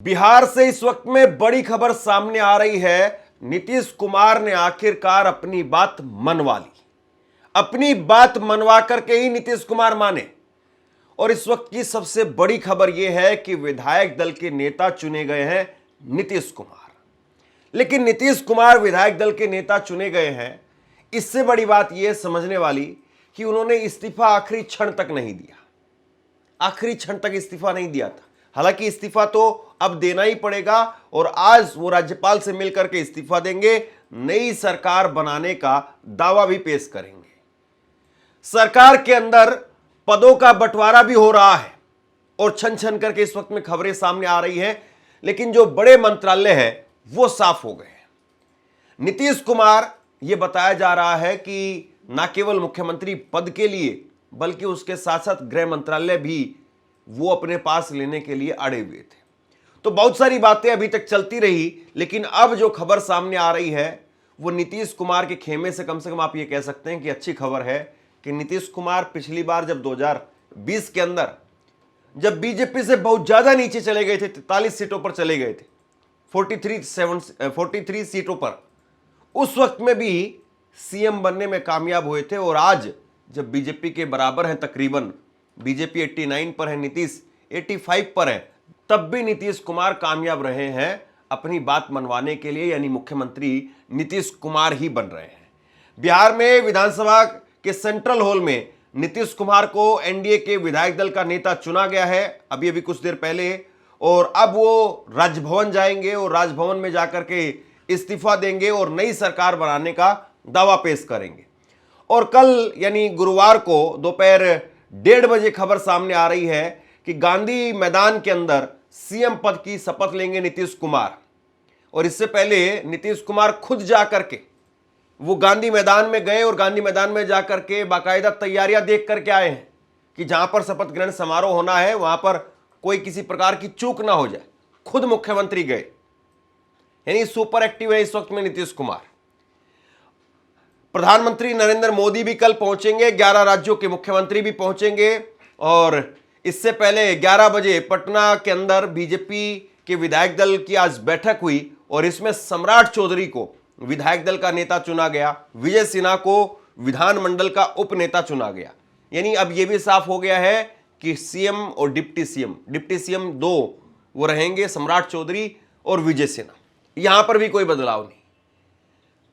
बिहार से इस वक्त में बड़ी खबर सामने आ रही है। नीतीश कुमार ने आखिरकार अपनी बात मनवा ली। अपनी बात मनवा करके ही नीतीश कुमार माने। और इस वक्त की सबसे बड़ी खबर यह है कि विधायक दल के नेता चुने गए हैं नीतीश कुमार। लेकिन नीतीश कुमार विधायक दल के नेता चुने गए हैं, इससे बड़ी बात यह समझने वाली कि उन्होंने इस्तीफा आखिरी क्षण तक नहीं दिया। आखिरी क्षण तक इस्तीफा नहीं दिया था। हालांकि इस्तीफा तो अब देना ही पड़ेगा और आज वो राज्यपाल से मिलकर के इस्तीफा देंगे, नई सरकार बनाने का दावा भी पेश करेंगे। सरकार के अंदर पदों का बंटवारा भी हो रहा है और छन छन करके इस वक्त में खबरें सामने आ रही हैं, लेकिन जो बड़े मंत्रालय हैं वो साफ हो गए हैं। नीतीश कुमार, यह बताया जा रहा है कि न केवल मुख्यमंत्री पद के लिए बल्कि उसके साथ साथ गृह मंत्रालय भी वो अपने पास लेने के लिए अड़े हुए थे। तो बहुत सारी बातें अभी तक चलती रही, लेकिन अब जो खबर सामने आ रही है वो नीतीश कुमार के खेमे से कम आप ये कह सकते हैं कि अच्छी खबर है कि नीतीश कुमार पिछली बार जब 2020 के अंदर जब बीजेपी से बहुत ज्यादा नीचे चले गए थे, 43 सीटों पर चले गए थे, 43 सीटों पर, उस वक्त में भी सीएम बनने में कामयाब हुए थे। और आज जब बीजेपी के बराबर हैं, तकरीबन बीजेपी 89 पर है, नीतीश 85 पर है, तब भी नीतीश कुमार कामयाब रहे हैं अपनी बात मनवाने के लिए, यानी मुख्यमंत्री नीतीश कुमार ही बन रहे हैं। बिहार में विधानसभा के सेंट्रल हॉल में नीतीश कुमार को एनडीए के विधायक दल का नेता चुना गया है अभी कुछ देर पहले, और अब वो राजभवन जाएंगे और राजभवन में जाकर के इस्तीफा देंगे और नई सरकार बनाने का दावा पेश करेंगे। और कल यानी गुरुवार को दोपहर 1:30 बजे खबर सामने आ रही है कि गांधी मैदान के अंदर सीएम पद की शपथ लेंगे नीतीश कुमार। और इससे पहले नीतीश कुमार खुद जाकर के वो गांधी मैदान में गए और गांधी मैदान में जाकर के बाकायदा तैयारियां देख करके आए हैं कि जहां पर शपथ ग्रहण समारोह होना है वहां पर कोई किसी प्रकार की चूक ना हो जाए। खुद मुख्यमंत्री गए, यानी सुपर एक्टिव है इस वक्त में नीतीश कुमार। प्रधानमंत्री नरेंद्र मोदी भी कल पहुंचेंगे, 11 राज्यों के मुख्यमंत्री भी पहुंचेंगे। और इससे पहले 11 बजे पटना के अंदर बीजेपी के विधायक दल की आज बैठक हुई और इसमें सम्राट चौधरी को विधायक दल का नेता चुना गया, विजय सिन्हा को विधानमंडल का उपनेता चुना गया। यानी अब यह भी साफ हो गया है कि सीएम और डिप्टी सीएम दो वो रहेंगे, सम्राट चौधरी और विजय सिन्हा। यहां पर भी कोई बदलाव नहीं।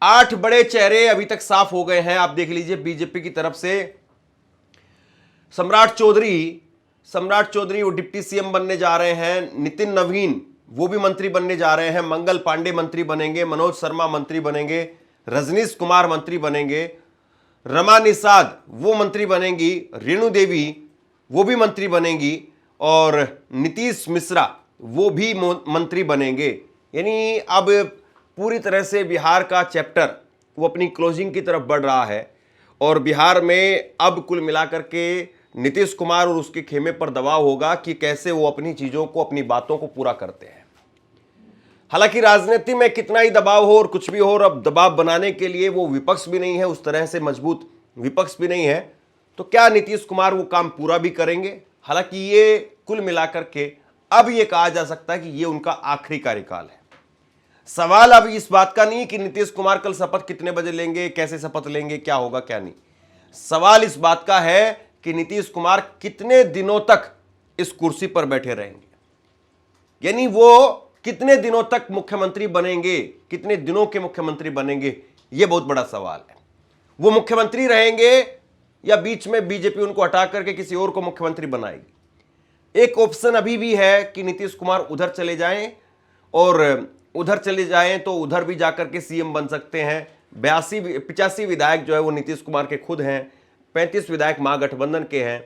8 बड़े चेहरे अभी तक साफ हो गए हैं। आप देख लीजिए, बीजेपी की तरफ से सम्राट चौधरी वो डिप्टी सीएम बनने जा रहे हैं। नितिन नवीन वो भी मंत्री बनने जा रहे हैं। मंगल पांडे मंत्री बनेंगे, मनोज शर्मा मंत्री बनेंगे, रजनीश कुमार मंत्री बनेंगे, रमा निषाद वो मंत्री बनेंगी, रेणु देवी वो भी मंत्री बनेंगी और नीतीश मिश्रा वो भी मंत्री बनेंगे। यानी अब पूरी तरह से बिहार का चैप्टर वो अपनी क्लोजिंग की तरफ बढ़ रहा है और बिहार में अब कुल मिलाकर के नीतीश कुमार और उसके खेमे पर दबाव होगा कि कैसे वो अपनी चीजों को, अपनी बातों को पूरा करते हैं। हालांकि राजनीति में कितना ही दबाव हो और कुछ भी हो, और अब दबाव बनाने के लिए वो विपक्ष भी नहीं है, उस तरह से मजबूत विपक्ष भी नहीं है, तो क्या नीतीश कुमार वो काम पूरा भी करेंगे? हालांकि ये कुल मिलाकर के अब ये कहा जा सकता है कि ये उनका आखिरी कार्यकाल है। सवाल अब इस बात का नहीं कि नीतीश कुमार कल शपथ कितने बजे लेंगे, कैसे शपथ लेंगे, क्या होगा क्या नहीं। सवाल इस बात का है कि नीतीश कुमार कितने दिनों तक इस कुर्सी पर बैठे रहेंगे, यानी वो कितने दिनों तक मुख्यमंत्री बनेंगे, कितने दिनों के मुख्यमंत्री बनेंगे, यह बहुत बड़ा सवाल है। वो मुख्यमंत्री रहेंगे या बीच में बीजेपी उनको हटा करके किसी और को मुख्यमंत्री बनाएगी। एक ऑप्शन अभी भी है कि नीतीश कुमार उधर चले जाएं और उधर चले जाएं तो उधर भी जाकर के सीएम बन सकते हैं। 85 विधायक जो है वो नीतीश कुमार के खुद हैं, 35 विधायक महागठबंधन के हैं,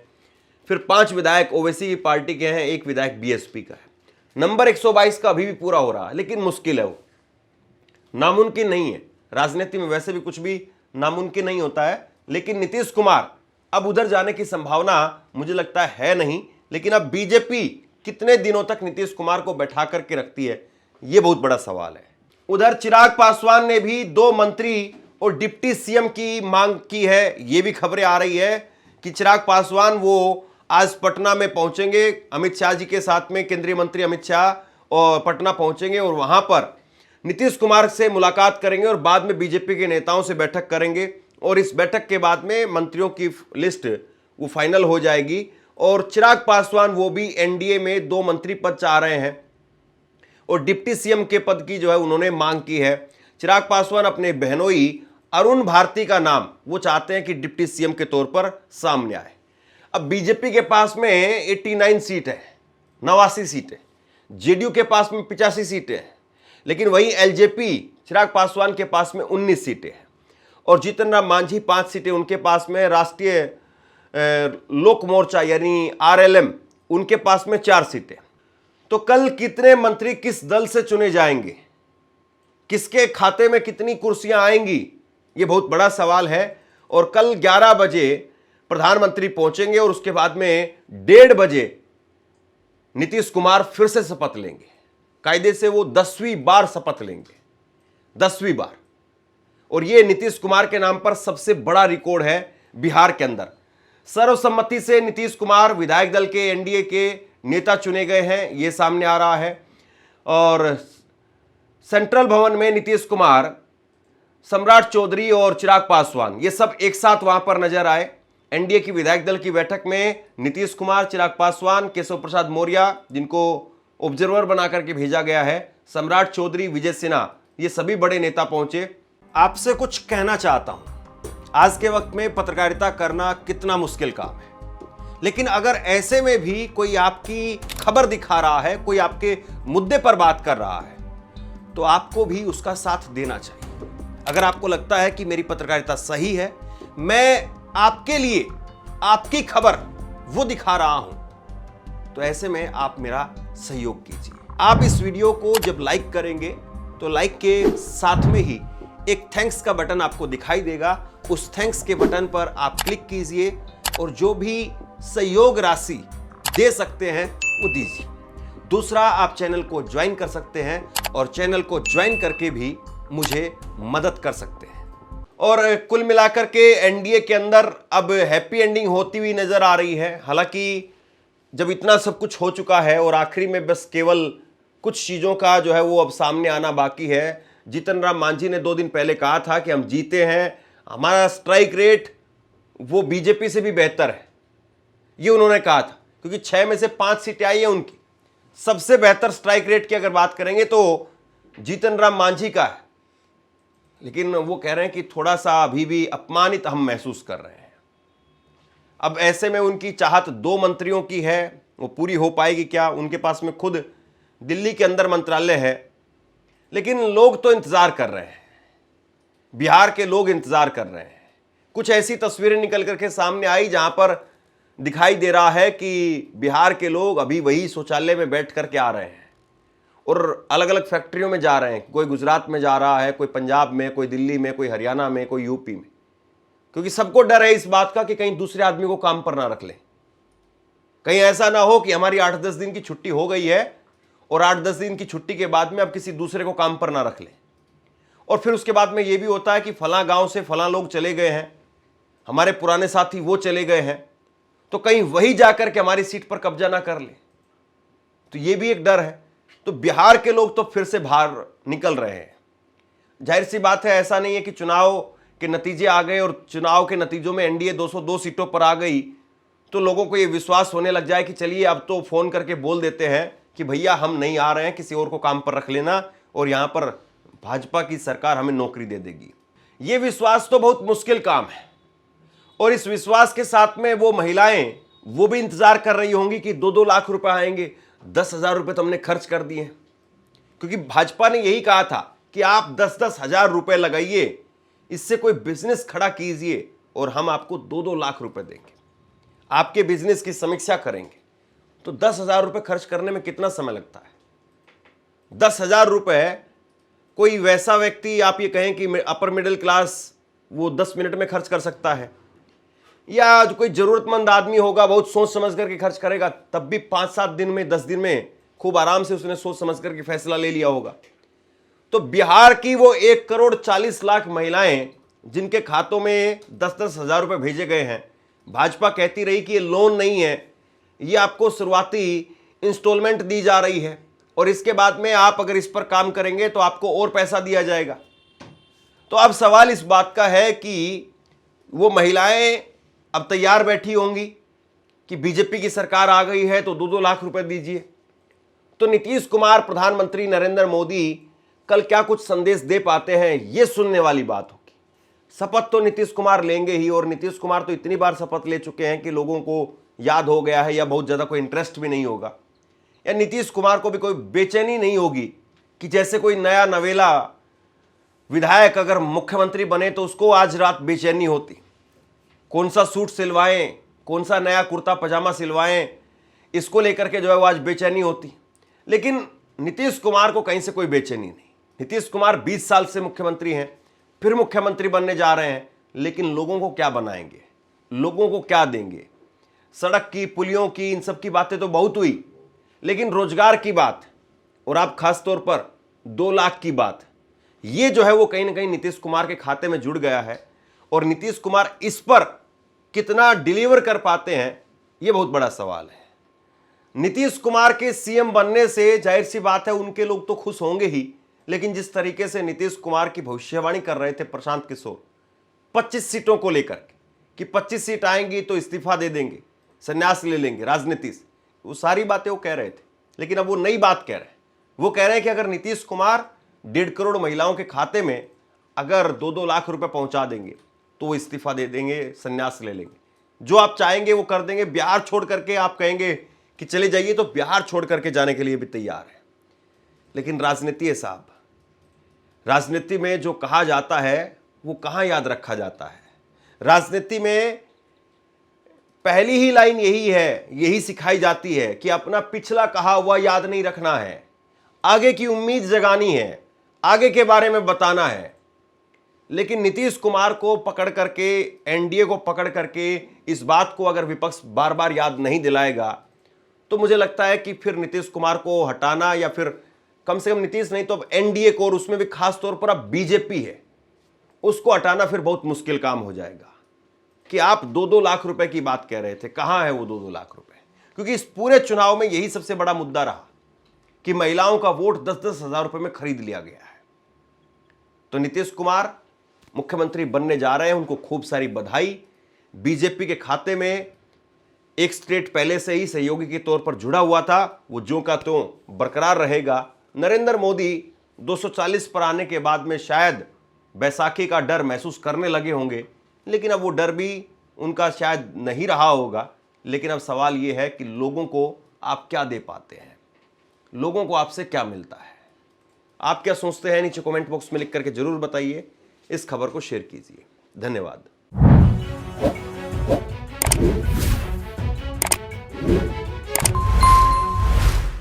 फिर 5 विधायक ओवैसी की पार्टी के हैं, 1 विधायक बीएसपी का है। नंबर 122 का अभी भी पूरा हो रहा है, लेकिन मुश्किल है, वो नामुमकिन नहीं है। राजनीति में वैसे भी कुछ भी नामुमकिन नहीं होता है, लेकिन नीतीश कुमार अब उधर जाने की संभावना मुझे लगता है नहीं। लेकिन अब बीजेपी कितने दिनों तक नीतीश कुमार को बैठा करके रखती है, यह बहुत बड़ा सवाल है। उधर चिराग पासवान ने भी 2 मंत्री और डिप्टी सीएम की मांग की है। यह भी खबरें आ रही है कि चिराग पासवान वो आज पटना में पहुंचेंगे अमित शाह जी के साथ में, केंद्रीय मंत्री अमित शाह, और पटना पहुंचेंगे और वहां पर नीतीश कुमार से मुलाकात करेंगे और बाद में बीजेपी के नेताओं से बैठक करेंगे और इस बैठक के बाद में मंत्रियों की लिस्ट वो फाइनल हो जाएगी और चिराग पासवान वो भी एनडीए में 2 मंत्री पद चाह रहे हैं और डिप्टी सीएम के पद की जो है उन्होंने मांग की है। चिराग पासवान अपने बहनोई अरुण भारती का नाम वो चाहते हैं कि डिप्टी सीएम के तौर पर सामने आए। अब बीजेपी के पास में 89 सीट है, 89 सीटें, जेडीयू के पास में 85 सीटें हैं, लेकिन वही एलजेपी चिराग पासवान के पास में 19 सीटें हैं और जीतन राम मांझी 5 सीटें उनके पास में, राष्ट्रीय लोक मोर्चा यानी आरएलएम उनके पास में 4 सीटें। तो कल कितने मंत्री किस दल से चुने जाएंगे, किसके खाते में कितनी कुर्सियां आएंगी, ये बहुत बड़ा सवाल है। और कल 11 बजे प्रधानमंत्री पहुंचेंगे और उसके बाद में 1:30 बजे नीतीश कुमार फिर से शपथ लेंगे। कायदे से वो 10वीं बार शपथ लेंगे, 10वीं बार। और ये नीतीश कुमार के नाम पर सबसे बड़ा रिकॉर्ड है बिहार के अंदर। सर्वसम्मति से नीतीश कुमार विधायक दल के एनडीए के नेता चुने गए हैं, ये सामने आ रहा है। और सेंट्रल भवन में नीतीश कुमार, सम्राट चौधरी और चिराग पासवान ये सब एक साथ वहां पर नजर आए। एनडीए की विधायक दल की बैठक में नीतीश कुमार, चिराग पासवान, केशव प्रसाद मौर्य जिनको ऑब्जर्वर बना करके भेजा गया है, सम्राट चौधरी, विजय सिन्हा, ये सभी बड़े नेता पहुंचे। आपसे कुछ कहना चाहता हूं, आज के वक्त में पत्रकारिता करना कितना मुश्किल काम है, लेकिन अगर ऐसे में भी कोई आपकी खबर दिखा रहा है, कोई आपके मुद्दे पर बात कर रहा है, तो आपको भी उसका साथ देना चाहिए। अगर आपको लगता है कि मेरी पत्रकारिता सही है, मैं आपके लिए आपकी खबर वो दिखा रहा हूं, तो ऐसे में आप मेरा सहयोग कीजिए। आप इस वीडियो को जब लाइक करेंगे तो लाइक के साथ में ही एक थैंक्स का बटन आपको दिखाई देगा, उस थैंक्स के बटन पर आप क्लिक कीजिए और जो भी सहयोग राशि दे सकते हैं वो दीजिए। दूसरा, आप चैनल को ज्वाइन कर सकते हैं और चैनल को ज्वाइन करके भी मुझे मदद कर सकते हैं। और कुल मिलाकर के एनडीए के अंदर अब हैप्पी एंडिंग होती हुई नजर आ रही है। हालांकि जब इतना सब कुछ हो चुका है और आखिरी में बस केवल कुछ चीज़ों का जो है वो अब सामने आना बाकी है। जीतन राम मांझी ने 2 दिन पहले कहा था कि हम जीते हैं, हमारा स्ट्राइक रेट वो बीजेपी से भी बेहतर है, ये उन्होंने कहा था, क्योंकि 6 में से 5 सीटें आई हैं उनकी। सबसे बेहतर स्ट्राइक रेट की अगर बात करेंगे तो जीतन राम मांझी का है, लेकिन वो कह रहे हैं कि थोड़ा सा अभी भी अपमानित हम महसूस कर रहे हैं। अब ऐसे में उनकी चाहत 2 मंत्रियों की है, वो पूरी हो पाएगी क्या? उनके पास में खुद दिल्ली के अंदर मंत्रालय है, लेकिन लोग तो इंतजार कर रहे हैं, बिहार के लोग इंतजार कर रहे हैं। कुछ ऐसी तस्वीरें निकल करके सामने आई जहां पर दिखाई दे रहा है कि बिहार के लोग अभी वही शौचालय में बैठ करके आ रहे हैं और अलग अलग फैक्ट्रियों में जा रहे हैं। कोई गुजरात में जा रहा है, कोई पंजाब में, कोई दिल्ली में, कोई हरियाणा में, कोई यूपी में, क्योंकि सबको डर है इस बात का कि कहीं दूसरे आदमी को काम पर ना रख ले। कहीं ऐसा ना हो कि हमारी 8-10 दिन की छुट्टी हो गई है और 8-10 दिन की छुट्टी के बाद में अब किसी दूसरे को काम पर ना रख ले। और फिर उसके बाद में ये भी होता है कि फलां गांव से फलां लोग चले गए हैं, हमारे पुराने साथी वो चले गए हैं, तो कहीं वही जाकर के हमारी सीट पर कब्जा ना कर ले, तो ये भी एक डर है। तो बिहार के लोग तो फिर से बाहर निकल रहे हैं। जाहिर सी बात है, ऐसा नहीं है कि चुनाव के नतीजे आ गए और चुनाव के नतीजों में एनडीए 202 सीटों पर आ गई तो लोगों को ये विश्वास होने लग जाए कि चलिए अब तो फोन करके बोल देते हैं कि भैया हम नहीं आ रहे हैं, किसी और को काम पर रख लेना और यहां पर भाजपा की सरकार हमें नौकरी दे देगी। ये विश्वास तो बहुत मुश्किल काम है और इस विश्वास के साथ में वो महिलाएं वो भी इंतजार कर रही होंगी कि 2-2 लाख रुपए आएंगे। 10,000 रुपए तो हमने खर्च कर दिए, क्योंकि भाजपा ने यही कहा था कि आप 10-10 हजार रुपए लगाइए, इससे कोई बिजनेस खड़ा कीजिए और हम आपको 2-2 लाख रुपए देंगे, आपके बिजनेस की समीक्षा करेंगे। तो 10,000 रुपए खर्च करने में कितना समय लगता है? 10,000 रुपए कोई वैसा व्यक्ति, आप ये कहें कि अपर मिडिल क्लास, वो 10 मिनट में खर्च कर सकता है, या जो कोई जरूरतमंद आदमी होगा बहुत सोच समझ करके खर्च करेगा, तब भी 5-7 दिन में, 10 दिन में खूब आराम से उसने सोच समझ करके फैसला ले लिया होगा। तो बिहार की वो 1,40,00,000 महिलाएं जिनके खातों में 10-10 हजार रुपए भेजे गए हैं, भाजपा कहती रही कि ये लोन नहीं है, ये आपको शुरुआती इंस्टॉलमेंट दी जा रही है और इसके बाद में आप अगर इस पर काम करेंगे तो आपको और पैसा दिया जाएगा। तो अब सवाल इस बात का है कि वो महिलाएं अब तैयार बैठी होंगी कि बीजेपी की सरकार आ गई है तो 2-2 लाख रुपए दीजिए। तो नीतीश कुमार, प्रधानमंत्री नरेंद्र मोदी कल क्या कुछ संदेश दे पाते हैं, यह सुनने वाली बात होगी। शपथ तो नीतीश कुमार लेंगे ही, और नीतीश कुमार तो इतनी बार शपथ ले चुके हैं कि लोगों को याद हो गया है, या बहुत ज्यादा कोई इंटरेस्ट भी नहीं होगा, या नीतीश कुमार को भी कोई बेचैनी नहीं होगी कि जैसे कोई नया नवेला विधायक अगर मुख्यमंत्री बने तो उसको आज रात बेचैनी होती, कौन सा सूट सिलवाएं, कौन सा नया कुर्ता पजामा सिलवाएं, इसको लेकर के जो है वो आज बेचैनी होती। लेकिन नीतीश कुमार को कहीं से कोई बेचैनी नहीं। नीतीश कुमार 20 साल से मुख्यमंत्री हैं, फिर मुख्यमंत्री बनने जा रहे हैं, लेकिन लोगों को क्या बनाएंगे, लोगों को क्या देंगे? सड़क की, पुलियों की, इन सब की बातें तो बहुत हुई, लेकिन रोजगार की बात, और आप खास तौर पर 2 लाख की बात, ये जो है वो कहीं ना कहीं नीतीश कुमार के खाते में जुड़ गया है। और नीतीश कुमार इस पर कितना डिलीवर कर पाते हैं, ये बहुत बड़ा सवाल है। नीतीश कुमार के सीएम बनने से जाहिर सी बात है उनके लोग तो खुश होंगे ही, लेकिन जिस तरीके से नीतीश कुमार की भविष्यवाणी कर रहे थे प्रशांत किशोर 25 सीटों को लेकर के, कि 25 सीट आएंगी तो इस्तीफा दे देंगे, संन्यास ले लेंगे, राजनीति से, वो सारी बातें वो कह रहे थे। लेकिन अब वो नई बात कह रहे हैं, वो कह रहे हैं कि अगर नीतीश कुमार 1.5 करोड़ महिलाओं के खाते में अगर 2-2 लाख रुपए पहुंचा देंगे तो वो इस्तीफा दे देंगे, संन्यास ले लेंगे, जो आप चाहेंगे वो कर देंगे। बिहार छोड़ करके आप कहेंगे कि चले जाइए तो बिहार छोड़ करके जाने के लिए भी तैयार है। लेकिन राजनीति है साहब, राजनीति में जो कहा जाता है वो कहां याद रखा जाता है। राजनीति में पहली ही लाइन यही है, यही सिखाई जाती है कि अपना पिछला कहा हुआ याद नहीं रखना है, आगे की उम्मीद जगानी है, आगे के बारे में बताना है। लेकिन नीतीश कुमार को पकड़ करके, एनडीए को पकड़ करके इस बात को अगर विपक्ष बार बार याद नहीं दिलाएगा तो मुझे लगता है कि फिर नीतीश कुमार को हटाना, या फिर कम से कम नीतीश नहीं तो अब एनडीए को, और उसमें भी खास तौर पर अब बीजेपी है, उसको हटाना फिर बहुत मुश्किल काम हो जाएगा। कि आप 2-2 लाख रुपए की बात कह रहे थे, कहां है वो 2-2 लाख रुपए? क्योंकि इस पूरे चुनाव में यही सबसे बड़ा मुद्दा रहा कि महिलाओं का वोट 10-10 हजार रुपए में खरीद लिया गया है। तो नीतीश कुमार मुख्यमंत्री बनने जा रहे हैं, उनको खूब सारी बधाई। बीजेपी के खाते में एक स्टेट पहले से ही सहयोगी के तौर पर जुड़ा हुआ था, वो ज्यों का त्यों बरकरार रहेगा। नरेंद्र मोदी 240 पर आने के बाद में शायद बैसाखी का डर महसूस करने लगे होंगे, लेकिन अब वो डर भी उनका शायद नहीं रहा होगा। लेकिन अब सवाल ये है कि लोगों को आप क्या दे पाते हैं, लोगों को आपसे क्या मिलता है? आप क्या सोचते हैं, नीचे कमेंट बॉक्स में लिख करके जरूर बताइए। इस खबर को शेयर कीजिए। धन्यवाद।